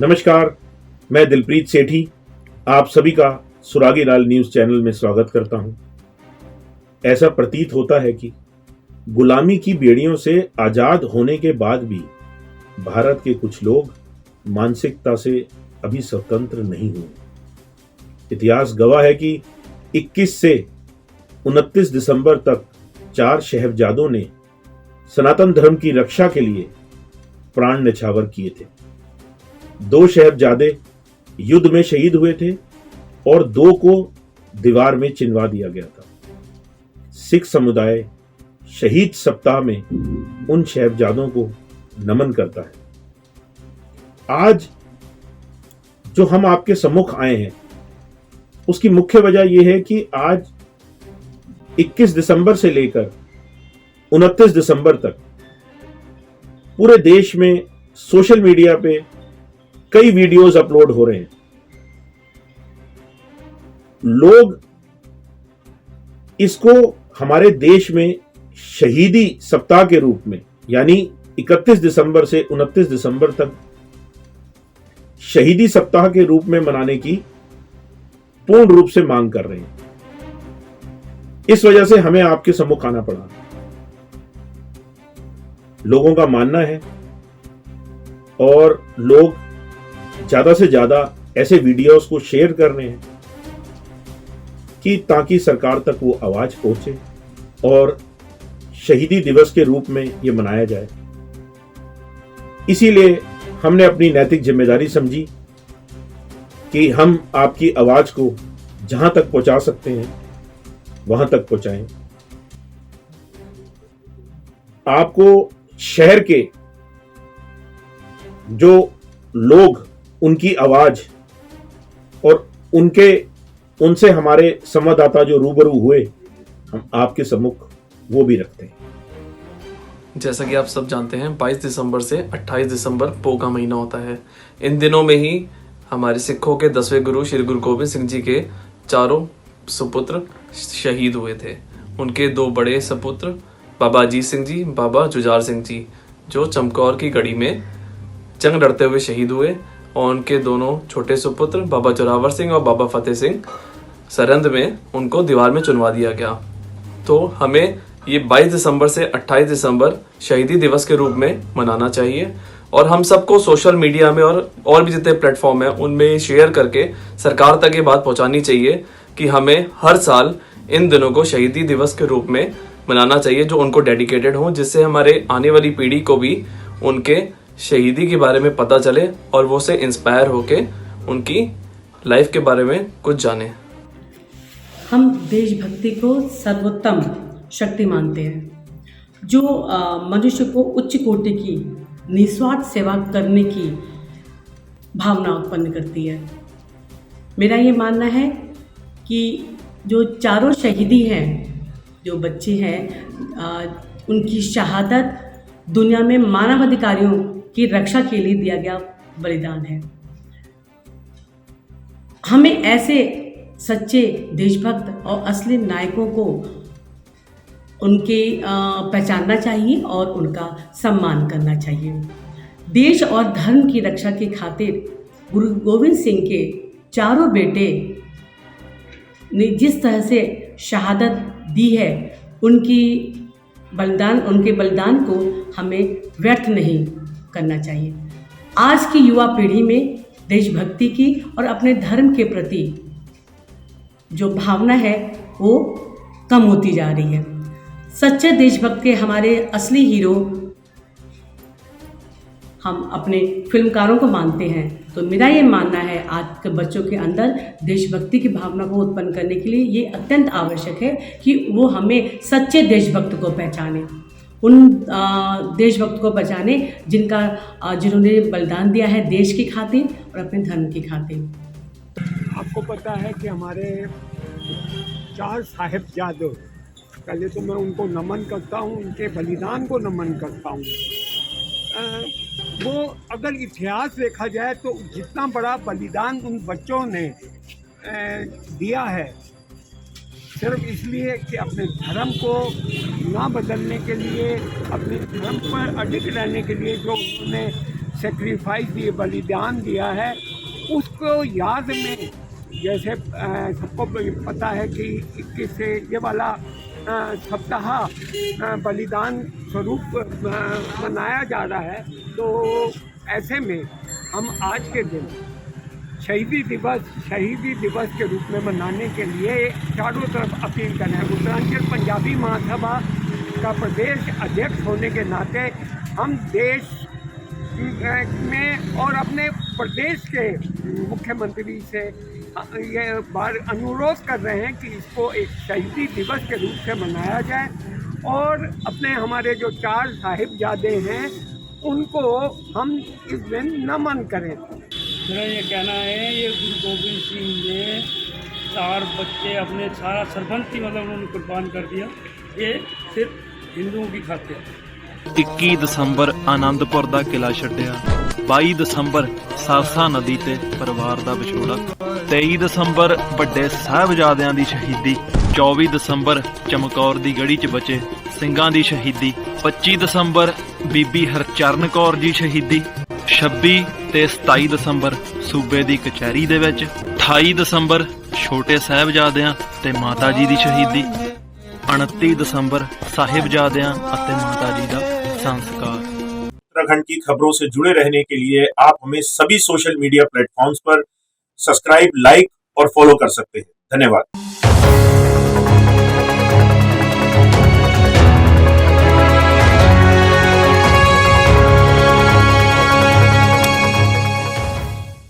नमस्कार, मैं दिलप्रीत सेठी आप सभी का सुरागी लाल न्यूज चैनल में स्वागत करता हूं। ऐसा प्रतीत होता है कि गुलामी की बेड़ियों से आजाद होने के बाद भी भारत के कुछ लोग मानसिकता से अभी स्वतंत्र नहीं हुए। इतिहास गवाह है कि 21 से 29 दिसंबर तक 4 शहजादों ने सनातन धर्म की रक्षा के लिए प्राण न्यौछावर किए थे। 2 शहजादे युद्ध में शहीद हुए थे और 2 को दीवार में चिनवा दिया गया था। सिख समुदाय शहीद सप्ताह में उन शहजादों को नमन करता है। आज जो हम आपके सम्मुख आए हैं उसकी मुख्य वजह यह है कि आज 21 दिसंबर से लेकर 29 दिसंबर तक पूरे देश में सोशल मीडिया पे कई वीडियोस अपलोड हो रहे हैं। लोग इसको हमारे देश में शहीदी सप्ताह के रूप में यानी 31 दिसंबर से 29 दिसंबर तक शहीदी सप्ताह के रूप में मनाने की पूर्ण रूप से मांग कर रहे हैं। इस वजह से हमें आपके सम्मुख आना पड़ा। लोगों का मानना है और लोग ज्यादा से ज्यादा ऐसे वीडियोस को शेयर कर रहे हैं कि ताकि सरकार तक वो आवाज पहुंचे और शहीदी दिवस के रूप में ये मनाया जाए। इसीलिए हमने अपनी नैतिक जिम्मेदारी समझी कि हम आपकी आवाज को जहां तक पहुंचा सकते हैं वहां तक पहुंचाएं। आपको शहर के जो लोग उनकी आवाज और उनसे हमारे संवाददाता जो रूबरू हुए हम आपके सम्मुख वो भी रखते हैं। जैसा कि आप सब जानते हैं 22 दिसंबर से 28 दिसंबर पो का महीना होता है। इन दिनों में ही हमारे सिखों के 10वें गुरु श्री गुरु गोविंद सिंह जी के 4 सुपुत्र शहीद हुए थे। उनके 2 बड़े सपुत्र बाबा अजीत सिंह जी, बाबा जुझार सिंह जी, जो चमकौर की गढ़ी में जंग लड़ते हुए शहीद हुए, और उनके दोनों छोटे सुपुत्र बाबा जोरावर सिंह और बाबा फतेह सिंह सरहंद में उनको दीवार में चुनवा दिया गया। तो हमें ये 22 दिसंबर से 28 दिसंबर शहीदी दिवस के रूप में मनाना चाहिए और हम सबको सोशल मीडिया में और भी जितने प्लेटफॉर्म हैं उनमें शेयर करके सरकार तक ये बात पहुंचानी चाहिए कि हमें हर साल इन दिनों को शहीदी दिवस के रूप में मनाना चाहिए जो उनको डेडिकेटेड हो, जिससे हमारे आने वाली पीढ़ी को भी उनके शहीदी के बारे में पता चले और वो से इंस्पायर होके उनकी लाइफ के बारे में कुछ जाने। हम देशभक्ति को सर्वोत्तम शक्ति मानते हैं जो मनुष्य को उच्च कोटि की निस्वार्थ सेवा करने की भावना उत्पन्न करती है। मेरा ये मानना है कि जो 4 शहीदी हैं, जो बच्चे हैं, उनकी शहादत दुनिया में मानवाधिकारियों की रक्षा के लिए दिया गया बलिदान है। हमें ऐसे सच्चे देशभक्त और असली नायकों को उनके पहचानना चाहिए और उनका सम्मान करना चाहिए। देश और धर्म की रक्षा की खातिर गुरु गोविंद सिंह के 4 बेटे ने जिस तरह से शहादत दी है, उनके बलिदान को हमें व्यर्थ नहीं करना चाहिए। आज की युवा पीढ़ी में देशभक्ति की और अपने धर्म के प्रति जो भावना है वो कम होती जा रही है। सच्चे देशभक्त के हमारे असली हीरो हम अपने फिल्मकारों को मानते हैं। तो मेरा ये मानना है आज के बच्चों के अंदर देशभक्ति की भावना को उत्पन्न करने के लिए ये अत्यंत आवश्यक है कि वो हमें सच्चे देशभक्त को पहचाने, उन देशभक्त को पहचाने जिन्होंने बलिदान दिया है देश की खातिर और अपने धर्म की खातिर। आपको पता है कि हमारे 4 साहिबजादे, पहले तो मैं उनको नमन करता हूँ, उनके बलिदान को नमन करता हूँ। वो अगर इतिहास देखा जाए तो जितना बड़ा बलिदान उन बच्चों ने दिया है, सिर्फ इसलिए कि अपने धर्म को ना बदलने के लिए, अपने धर्म पर अडिग रहने के लिए जो उन्होंने सेक्रीफाइस दिए, बलिदान दिया है, उसको याद में जैसे सबको पता है कि 21 से ये वाला सप्ताह बलिदान स्वरूप मनाया जा रहा है। तो ऐसे में हम आज के दिन शहीदी दिवस के रूप में मनाने के लिए चारों तरफ अपील करें। उत्तरांचल पंजाबी महासभा का प्रदेश अध्यक्ष होने के नाते हम देश में और अपने प्रदेश के मुख्यमंत्री से ये बार अनुरोध कर रहे हैं कि इसको एक शहीदी दिवस के रूप से मनाया जाए और अपने हमारे जो 4 साहिबजादे हैं उनको हम इस दिन नमन करें। मेरा ये कहना है, ये गुरु गोविंद सिंह ने 4 बच्चे अपने सारा सरबंसी मतलब उन्होंने कुर्बान कर दिया, ये सिर्फ हिंदुओं की खातिर। 21 ਦਸੰਬਰ ਆਨੰਦਪੁਰ ਦਾ ਕਿਲਾ ਛੱਡਿਆ, 22 ਦਸੰਬਰ ਸਾਸਾ ਨਦੀ ਤੇ ਪਰਿਵਾਰ ਦਾ ਵਿਛੋੜਾ, 23 ਦਸੰਬਰ ਵੱਡੇ ਸਾਹਿਬਜ਼ਾਦਿਆਂ ਦੀ ਸ਼ਹੀਦੀ, 24 ਦਸੰਬਰ ਚਮਕੌਰ ਦੀ ਗੜੀ 'ਚ ਬਚੇ ਸਿੰਘਾਂ ਦੀ ਸ਼ਹੀਦੀ, 25 ਦਸੰਬਰ ਬੀਬੀ ਹਰਚਰਨ ਕੌਰ ਜੀ ਸ਼ਹੀਦੀ, 26 ਤੇ 27 ਦਸੰਬਰ ਸੂਬੇ ਦੀ ਕਚਹਿਰੀ ਦੇ ਵਿੱਚ, 28 ਦਸੰਬਰ ਛੋਟੇ ਸਾਹਿਬਜ਼ਾਦਿਆਂ ਤੇ ਮਾਤਾ ਜੀ ਦੀ ਸ਼ਹੀਦੀ, 29 ਦਸੰਬਰ ਸਾਹਿਬਜ਼ਾਦਿਆਂ ਅਤੇ ਮਾਤਾ ਜੀ ਦਾ संस्कार। उत्तराखंड की खबरों से जुड़े रहने के लिए आप हमें सभी सोशल मीडिया प्लेटफॉर्म्स पर सब्सक्राइब, लाइक और फॉलो कर सकते हैं। धन्यवाद।